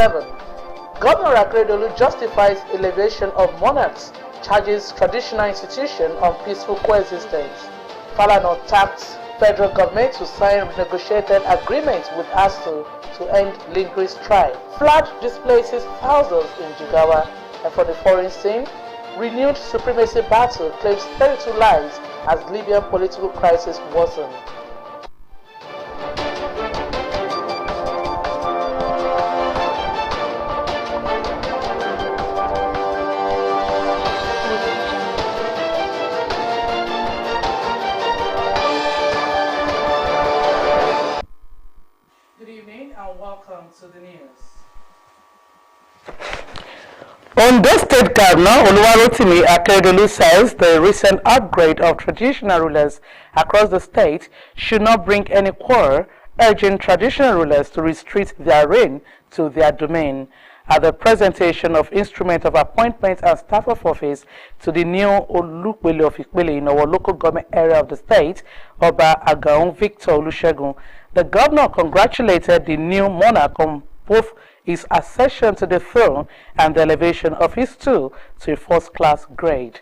7. Governor Akeredolu justifies elevation of monarchs, charges traditional institution on peaceful coexistence. Falana tapped federal government to sign renegotiated agreements with ASU to end lingering strife. Flood displaces thousands in Jigawa, and for the foreign scene, renewed supremacy battle claims 32 lives as Libyan political crisis worsens. Good evening and welcome to the news. Ondo State Governor Oluwarotimi Akeredolu says the recent upgrade of traditional rulers across the state should not bring any quarrel, urging traditional rulers to restrict their reign to their domain. At the presentation of instrument of appointment and staff of office to the new Olupele of Ikpele in our local government area of the state, Oba Agaun Victor Olusegun, the governor congratulated the new monarch on both his accession to the throne and the elevation of his stool to a first-class grade.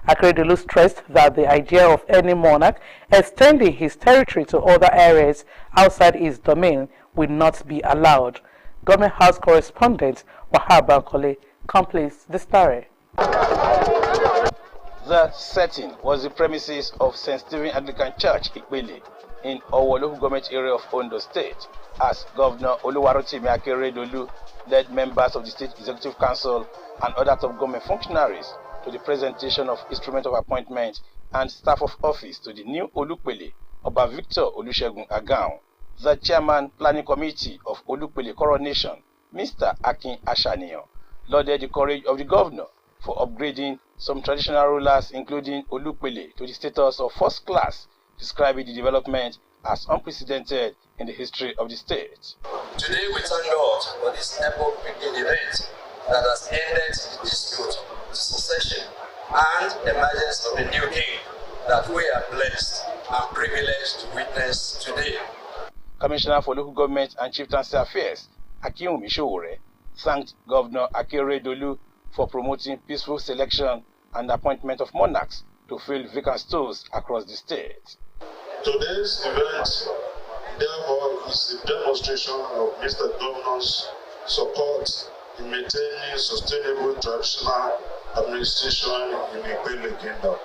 Akeredolu stressed that the idea of any monarch extending his territory to other areas outside his domain will not be allowed. Government House correspondent Wahab Bankole completes the story. The setting was the premises of St. Stephen Anglican Church, Ikpele, in our local government area of Ondo State, as Governor Oluwarotimi Akeredolu led members of the State Executive Council and other top government functionaries to the presentation of instrument of appointment and staff of office to the new Olupele, Oba Victor Olusegun Agaun. The Chairman Planning Committee of Olupele Coronation, Mr. Akin Ashaniyan, lauded the courage of the governor for upgrading some traditional rulers, including Olupele, to the status of first class, describing the development as unprecedented in the history of the state. Today we thank God for this epoch-making event that has ended the dispute, succession, and emergence of the new king that we are blessed and privileged to witness today. Commissioner for Local Government and Chieftaincy Affairs, Akinwumi Sowore, thanked Governor Akeredolu for promoting peaceful selection and appointment of monarchs to fill vacant stools across the state. Today's event, therefore, is a demonstration of Mr. Governor's support in maintaining sustainable traditional administration in the Ikpele Kingdom.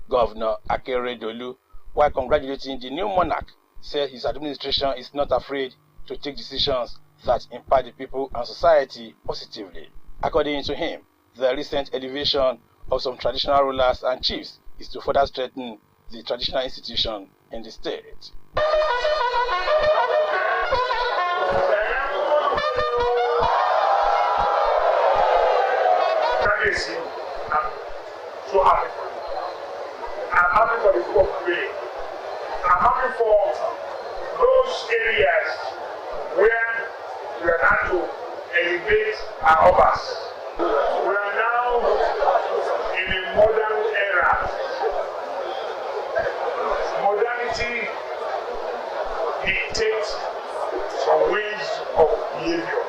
Governor Akeredolu, while congratulating the new monarch, said his administration is not afraid to take decisions that impact the people and society positively. According to him, the recent elevation of some traditional rulers and chiefs is to further strengthen the traditional institution in the state. I'm so happy for you. I'm happy for the people of Ikpele. I'm happy for those areas where we are trying to elevate our obas. We are now in a modern era. Modernity dictates some ways of behavior.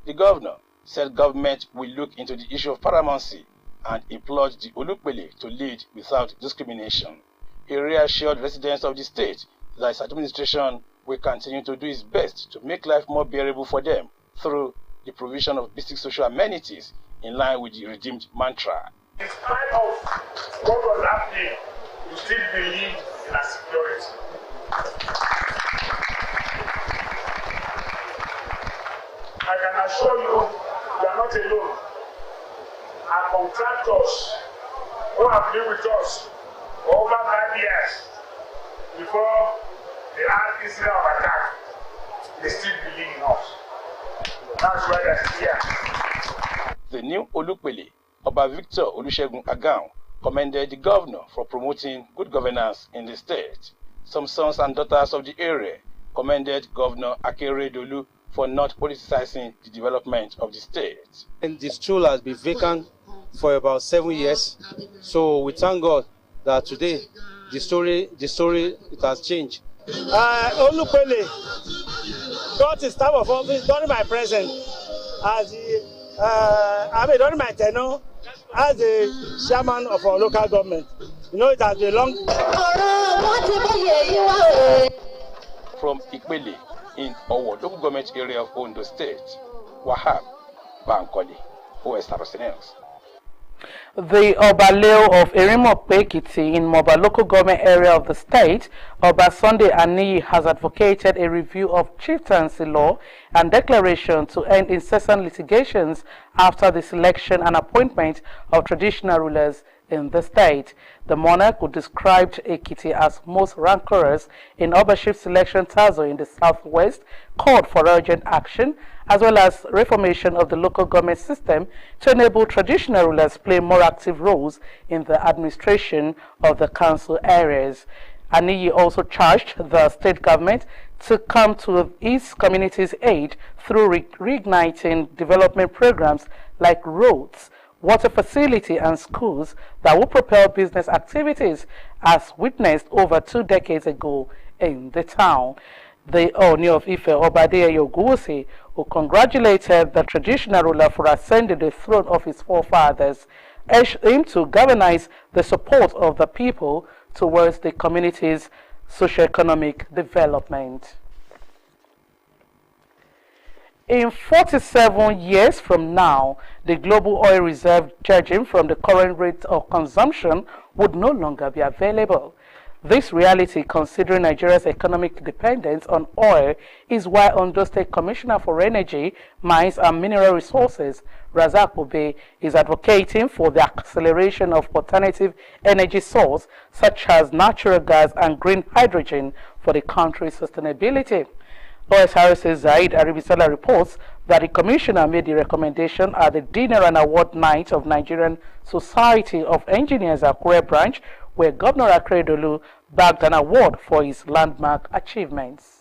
The governor said government will look into the issue of paramountcy and implored the Olupele to lead without discrimination. He reassured residents of the state that his administration will continue to do its best to make life more bearable for them through the provision of basic social amenities in line with the redeemed mantra. In spite of what was happening, you still believe in our security. I can assure you, you are not alone. Our contractors who have been with us for over 5 years before the incident of attack, they still believe in us. That's why they're here. The new Olupele, Oba Victor Olusegun Agaun, commended the governor for promoting good governance in the state. Some sons and daughters of the area commended Governor Akeredolu for not politicizing the development of the state. And the stool has been vacant for about 7 years, so we thank God that today the story it has changed. Olupele got his staff of office during my presence as during my tenure as the chairman of our local government. You know, it has been long. From Ikpele in our local government area of Ondo State, Wahab Bankole, Osrc News. The Obaleo of Erimo-Ekiti in Moba local government area of the state, Oba Sunday Aniyi, has advocated a review of chieftaincy law and declaration to end incessant litigations after the selection and appointment of traditional rulers in the state. The monarch, who described Ekiti as most rancorous in Obaship selection Tazo in the southwest, called for urgent action as well as reformation of the local government system to enable traditional rulers play more active roles in the administration of the council areas. Aniyi also charged the state government to come to its community's aid through reigniting development programs like roads, water facility and schools that will propel business activities as witnessed over 2 decades ago in the town. The Ooni of Ife, Obadiah Ogunwusi, who congratulated the traditional ruler for ascending the throne of his forefathers, urged him to galvanize the support of the people towards the community's socio-economic development. In 47 years from now, the global oil reserve, judging from the current rate of consumption, would no longer be available. This reality, considering Nigeria's economic dependence on oil, is why Ondo State Commissioner for Energy, Mines and Mineral Resources, Razak Obe, is advocating for the acceleration of alternative energy sources such as natural gas and green hydrogen for the country's sustainability. Osrc's Zaid Aribisala reports that the commissioner made the recommendation at the dinner and award night of Nigerian Society of Engineers Akure branch, where Governor Akeredolu bagged an award for his landmark achievements.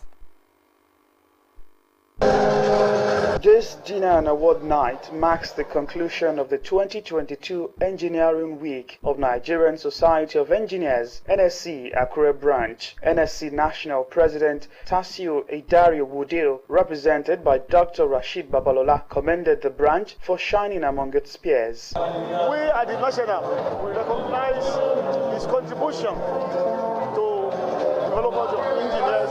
This dinner and award night marks the conclusion of the 2022 Engineering Week of Nigerian Society of Engineers, NSC Akure Branch. NSC National President Tasio Eidario Wudil, represented by Dr. Rashid Babalola, commended the branch for shining among its peers. We at the National, we recognize his contribution to development of engineers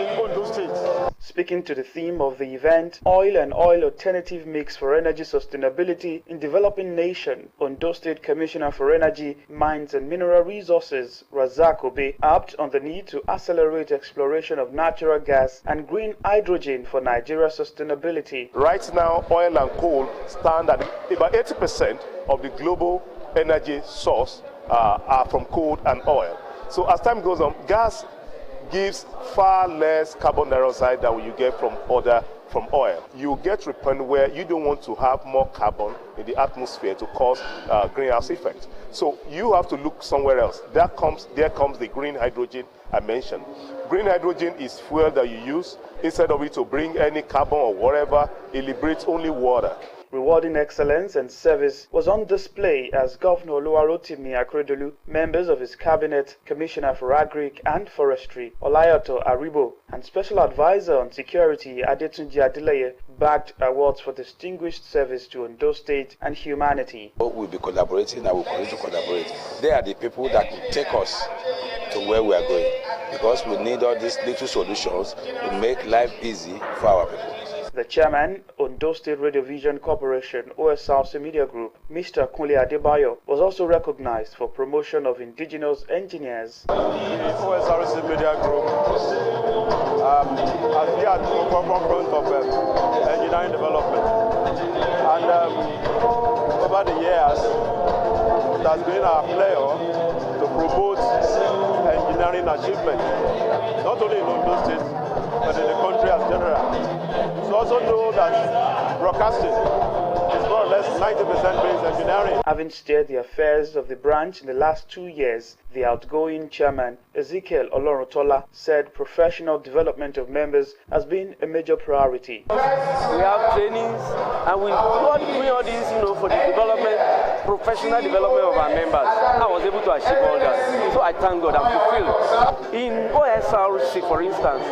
in Ondo State. Speaking to the theme of the event, Oil and Oil Alternative Mix for Energy Sustainability in Developing Nation, Ondo State Commissioner for Energy, Mines and Mineral Resources, Razak Obe, harped on the need to accelerate exploration of natural gas and green hydrogen for Nigeria's sustainability. Right now, oil and coal stand at about 80% of the global energy source are from coal and oil. So as time goes on, gas gives far less carbon dioxide than you get from oil. You get to a point where you don't want to have more carbon in the atmosphere to cause greenhouse effect. So you have to look somewhere else. There comes the green hydrogen I mentioned. Green hydrogen is fuel that you use. Instead of it to bring any carbon or whatever, it liberates only water. Rewarding excellence and service was on display as Governor Oluwarotimi Akeredolu, members of his cabinet, Commissioner for Agric and Forestry, Olayoto Aribo, and Special Advisor on Security, Adetunji Adeleye, bagged awards for distinguished service to Ondo State and humanity. We'll be collaborating and we'll continue to collaborate. They are the people that will take us to where we are going, because we need all these little solutions to make life easy for our people. The chairman, Ondo State Radio Vision Corporation, Osrc Media Group, Mr. Kunle Adebayo, was also recognized for promotion of indigenous engineers. The Osrc Media Group has been at the forefront of engineering development. And over the years, it has been our pleasure to promote engineering achievement, not only in Ondo State, but in the country as general. You also know that broadcasting is more or less 90% based engineering. Having steered the affairs of the branch in the last 2 years, the outgoing chairman, Ezekiel Olorutola, said professional development of members has been a major priority. We have trainings and we are doing all this, for the development, professional development of our members. I was able to achieve all that. So I thank God I'm fulfilled. In Osrc, for instance,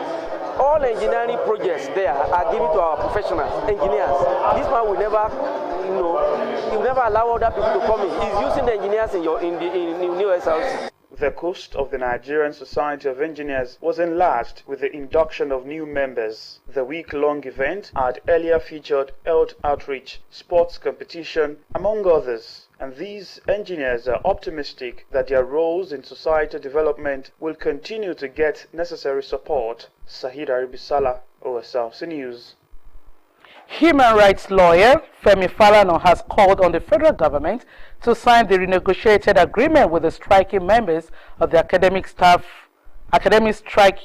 all engineering projects there are given to our professionals, engineers. This man will never, he will never allow other people to come in. He's using the engineers in new SRC. The coast of the Nigerian Society of Engineers was enlarged with the induction of new members. The week-long event had earlier featured health outreach, sports competition, among others. And these engineers are optimistic that their roles in society development will continue to get necessary support. Sahid Aribisala, OSRC News. Human rights lawyer Femi Falana has called on the federal government to sign the renegotiated agreement with the striking members of the Academic Strike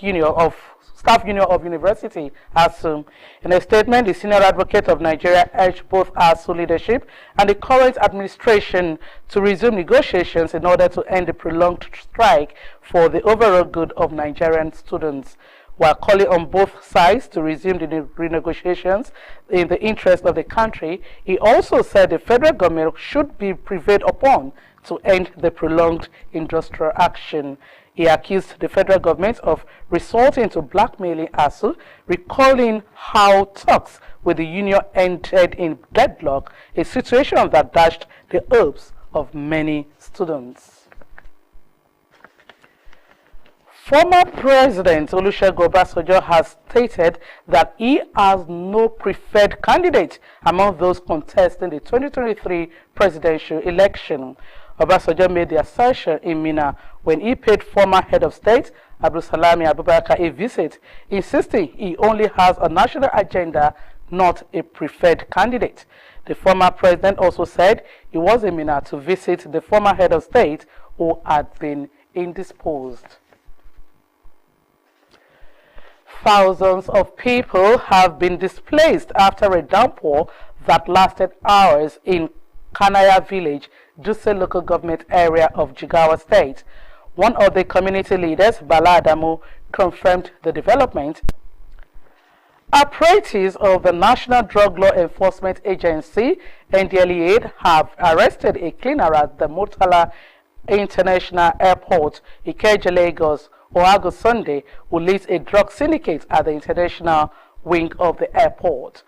Union of Staff Union of University, ASUM. In a statement, the senior advocate of Nigeria urged both ASU leadership and the current administration to resume negotiations in order to end the prolonged strike for the overall good of Nigerian students. While calling on both sides to resume the renegotiations in the interest of the country, he also said the federal government should be prevailed upon to end the prolonged industrial action. He accused the federal government of resorting to blackmailing ASU, recalling how talks with the union ended in deadlock, a situation that dashed the hopes of many students. Former President Olusegun Obasanjo has stated that he has no preferred candidate among those contesting the 2023 presidential election. Obasanjo made the assertion in Minna when he paid former head of state Abdulsalami Abubakar a visit, insisting he only has a national agenda, not a preferred candidate. The former president also said he was in Minna to visit the former head of state who had been indisposed. Thousands of people have been displaced after a downpour that lasted hours in Kanaya village, Duse local government area of Jigawa state. One of the community leaders, Bala Adamu, confirmed the development. Operatives of the National Drug Law Enforcement Agency, NDLEA, have arrested a cleaner at the Murtala International Airport, Ikeja, Lagos, Oago Sunday, who leads a drug syndicate at the international wing of the airport.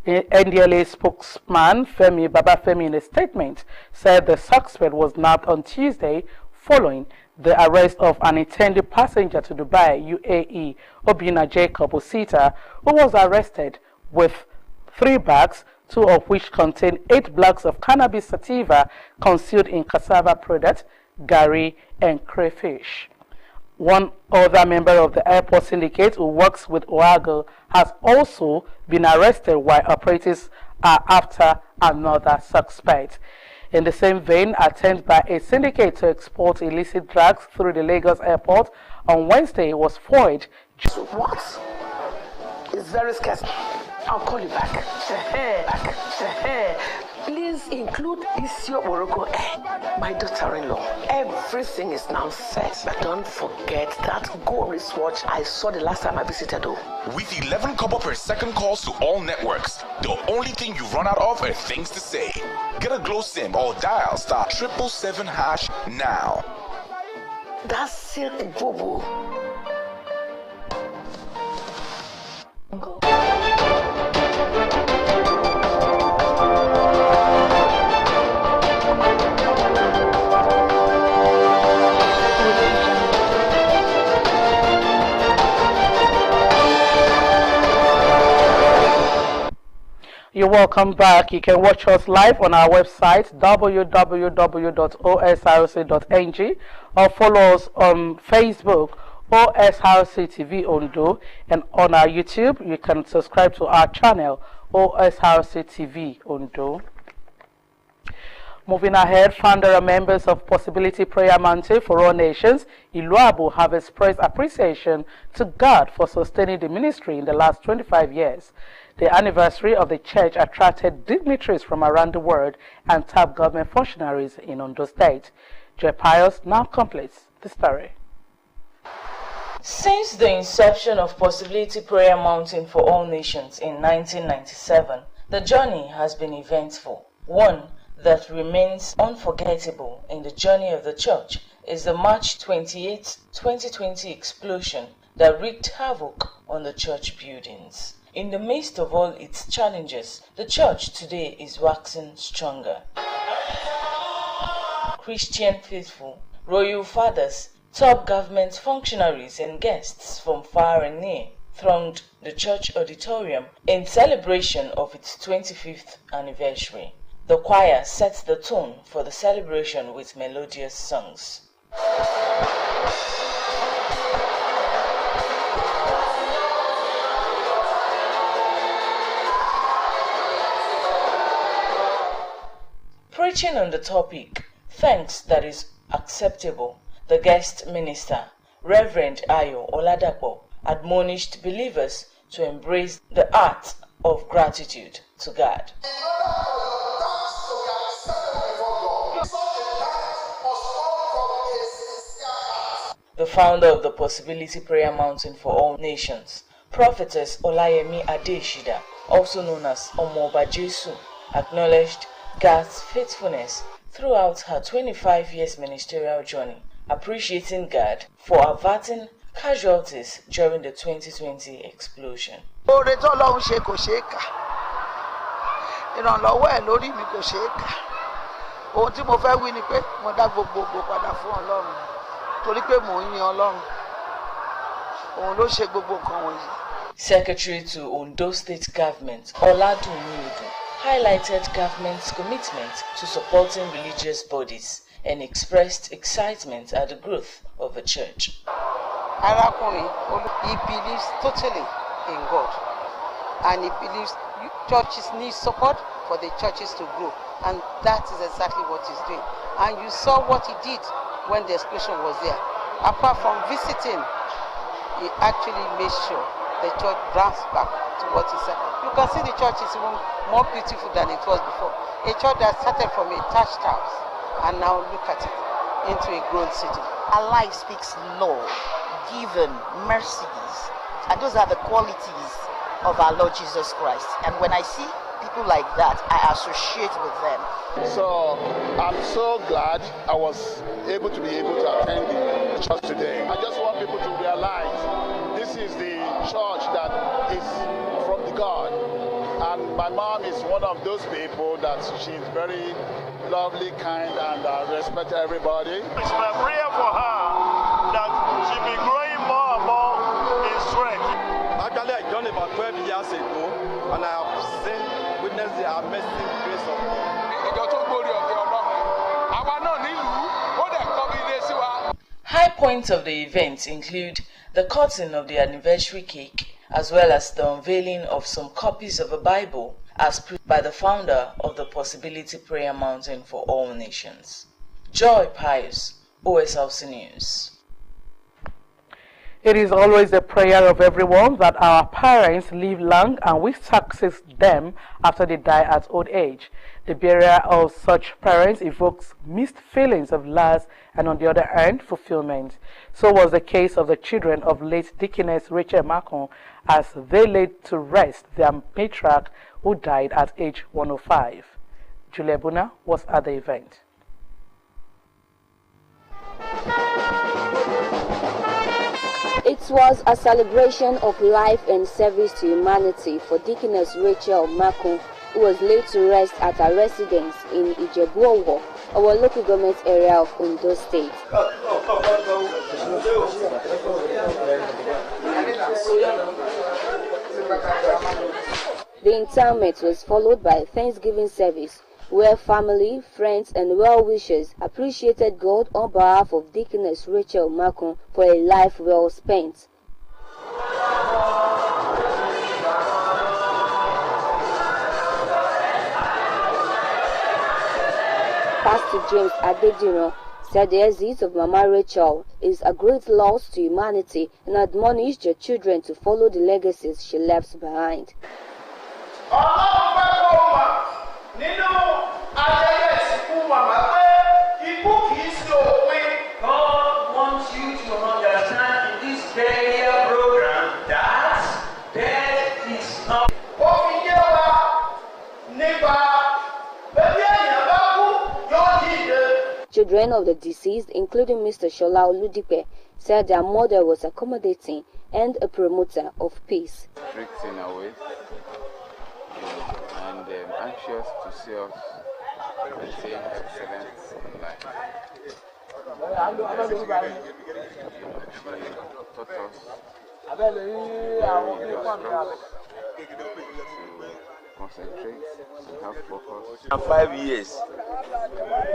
NDLA spokesman Femi Babafemi, in a statement, said the suspect was nabbed on Tuesday following the arrest of an intended passenger to Dubai, UAE, Obina Jacob Osita, who was arrested with 3 bags, 2 of which contained 8 blocks of cannabis sativa concealed in cassava product, gari, and crayfish. One other member of the airport syndicate who works with Oago has also been arrested while operatives are after another suspect. In the same vein, attempt by a syndicate to export illicit drugs through the Lagos airport on Wednesday was foiled. What? It's very scarce. I'll call you back. Please include Isio Morocco, my daughter-in-law. Everything is now set. But don't forget that gold wristwatch I saw the last time I visited though. With 11 kobo per second calls to all networks, the only thing you run out of are things to say. Get a Glow SIM or dial *777# now. That's Silk Bobo. You're welcome back. You can watch us live on our website www.osrc.ng or follow us on Facebook OSRC TV Ondo, and on our YouTube you can subscribe to our channel OSRC TV Ondo. Moving ahead, founder and members of Possibility Prayer Mountain for All Nations, Iluabu, have expressed appreciation to God for sustaining the ministry in the last 25 years. The anniversary of the church attracted dignitaries from around the world and top government functionaries in Ondo State. Joy Pius now completes the story. Since the inception of Possibility Prayer Mountain for All Nations in 1997, the journey has been eventful. One that remains unforgettable in the journey of the church is the March 28, 2020 explosion that wreaked havoc on the church buildings. In the midst of all its challenges, the church today is waxing stronger. Christian faithful, royal fathers, top government functionaries and guests from far and near thronged the church auditorium in celebration of its 25th anniversary. The choir sets the tone for the celebration with melodious songs. Preaching on the topic, Thanks That Is Acceptable, the guest minister, Reverend Ayo Oladapo, admonished believers to embrace the art of gratitude to God. The founder of the Possibility Prayer Mountain for All Nations, Prophetess Olayemi Adeshida, also known as Omoba Jesu, acknowledged God's faithfulness throughout her 25 years ministerial journey, appreciating God for averting casualties during the 2020 explosion. Secretary to Ondo State Government, Oladunmudu, highlighted government's commitment to supporting religious bodies and expressed excitement at the growth of the church. He believes totally in God, and he believes churches need support for the churches to grow, and that is exactly what he's doing. And you saw what he did when the explosion was there. Apart from visiting, he actually made sure the church bounced back to what he said. You can see the church is even more beautiful than it was before. A church that started from a thatched house, and now look at it, into a grown city. Allah speaks love, given, mercies, and those are the qualities of our Lord Jesus Christ. And when I see people like that, I associate with them. So I'm so glad I was able to attend the church today. I just want people to realize this is the church that is from the God. And my mom is one of those people that she's very lovely, kind, and respects everybody. It's my prayer for her that she'll be growing more and more in strength. Actually, I joined about 12 years ago, and I have witnessed the amazing grace of God. High points of the event include the cutting of the anniversary cake, as well as the unveiling of some copies of the Bible as preached by the founder of the Possibility Prayer Mountain for All Nations. Joy Pius, OSLC News. It is always the prayer of everyone that our parents live long and we succeed them after they die at old age. The burial of such parents evokes mixed feelings of loss and, on the other hand, fulfillment. So was the case of the children of late Deaconess Rachel Macon as they laid to rest their matriarch who died at age 105. Julia Buna was at the event. It was a celebration of life and service to humanity for Deaconess Rachel Macon, who was laid to rest at her residence in Ijebu-Owo, our local government area of Ondo State. The interment was followed by a Thanksgiving service, where family, friends, and well-wishers appreciated God on behalf of Deaconess Rachel Macon for a life well spent. Pastor James Adedino said the exit of Mama Rachel is a great loss to humanity and admonished her children to follow the legacies she left behind. God wants you to understand in this burial program that death is not. Children of the deceased, including Mr. Shola Oludipe, said their mother was accommodating and a promoter of peace. Strict in our ways, and anxious to see us attain excellence in life. Taught us concentrate, have focus. And 5 years,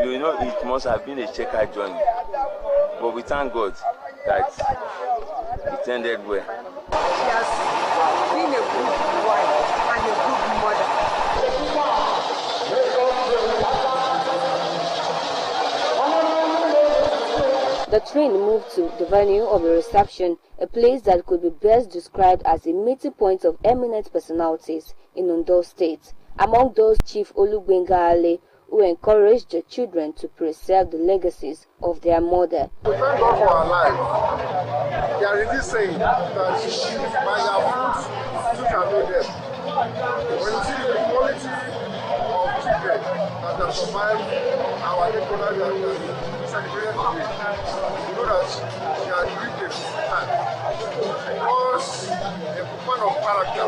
you know, it must have been a checkered journey, but we thank God that it ended well. She has been a good wife and a good mother. The train moved to the venue of the reception, a place that could be best described as a meeting point of eminent personalities in Ondo State. Among those, Chief Olugbenga Ale, who encouraged the children to preserve the legacies of their mother. We thank God for our life. They are really saying that by their fruits, you can know them. When you see the quality of children that have survived our natural celebrated today, you know that they are really a man. Because a woman of character.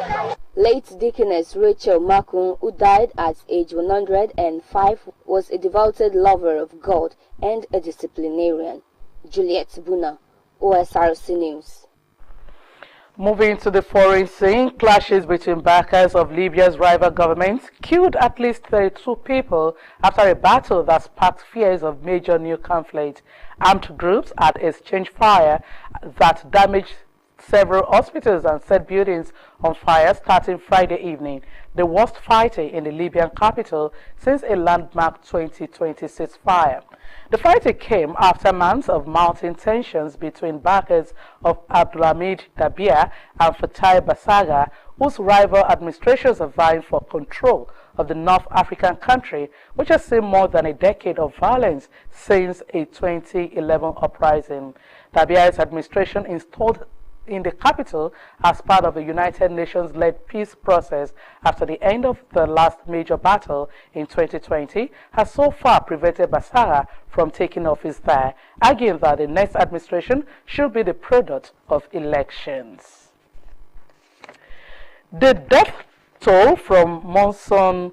Late Deaconess Rachel Makun, who died at age 105, was a devoted lover of God and a disciplinarian. Juliet Buna, Osrc News. Moving to the foreign scene, clashes between backers of Libya's rival government killed at least 32 people after a battle that sparked fears of major new conflict. Armed groups had exchanged fire that damaged several hospitals and set buildings on fire starting Friday evening, the worst fighting in the Libyan capital since a landmark 2020 ceasefire. The fighting came after months of mounting tensions between backers of Abdulhamid Dabia and Fatai Basaga, whose rival administrations are vying for control of the North African country, which has seen more than a decade of violence since a 2011 uprising. Dabia's administration installed in the capital as part of the United Nations-led peace process after the end of the last major battle in 2020 has so far prevented Basaga from taking office there, arguing that the next administration should be the product of elections. The death toll from monsoon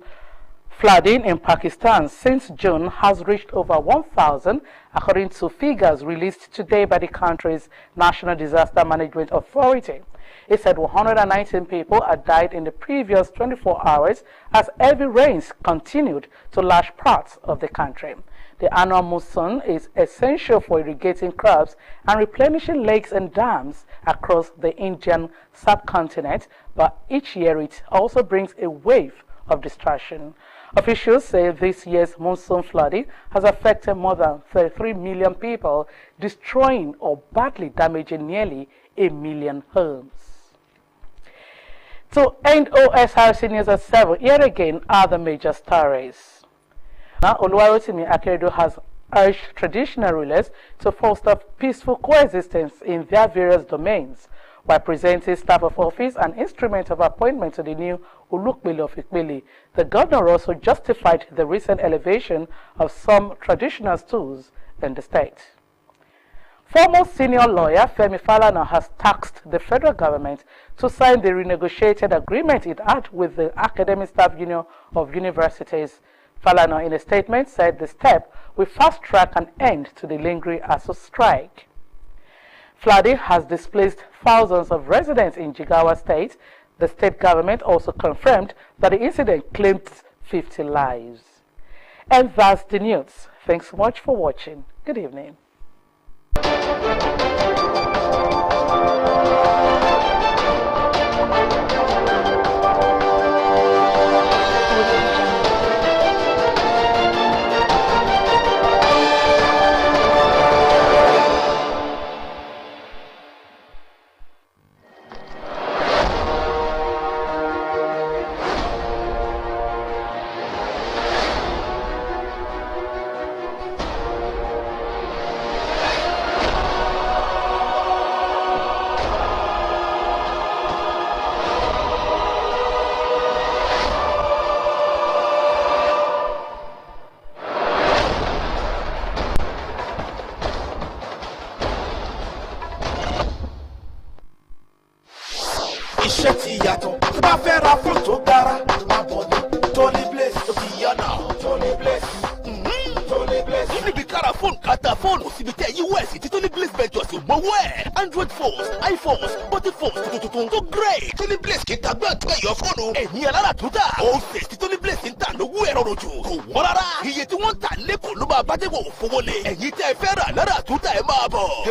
flooding in Pakistan since June has reached over 1,000, according to figures released today by the country's National Disaster Management Authority. It said 119 people had died in the previous 24 hours as heavy rains continued to lash parts of the country. The annual monsoon is essential for irrigating crops and replenishing lakes and dams across the Indian subcontinent, but each year it also brings a wave of destruction. Officials say this year's monsoon flooding has affected more than 33 million people, destroying or badly damaging nearly 1 million homes. To end Osrc News at 7, here again are the major stories. Now, Oluwarotimi Akeredolu has urged traditional rulers to foster peaceful coexistence in their various domains, while presenting staff of office and instrument of appointment to the new Olukpele of Ikpele. The governor also justified the recent elevation of some traditional schools in the state. Former senior lawyer Femi Falana has tasked the federal government to sign the renegotiated agreement it had with the Academic Staff Union of Universities. Falana, in a statement, said the step will fast-track an end to the lingering ASU strike. Flooding has displaced thousands of residents in Jigawa State. The state government also confirmed that the incident claimed 50 lives. And that's the news. Thanks so much for watching. Good evening. Yànnà. Tony Bliss. Tony Bliss. Níbi kára fóònù kàtà fóònù síbi tẹ́ US tí Tony Bliss Ventures ò mọ́wọ́ ẹ̀. Android phones, iPhones, body phones tuntun tó great. Tony Bliss kì í tagbá àtúntò ẹ̀yọ́ fóònù. Ẹ̀yin alára túntà. Ó ṣe tí Tony Bliss ń tà lówó ẹ̀rọ rojú. Kò wọ́n rárá. Iye tí wọ́n ń tà lẹ́kọ̀ọ́ ló máa bá dé wò fowó lé. Ẹ̀yin tẹ́ ẹ fẹ́ rà lára túntà ẹ máa bọ̀.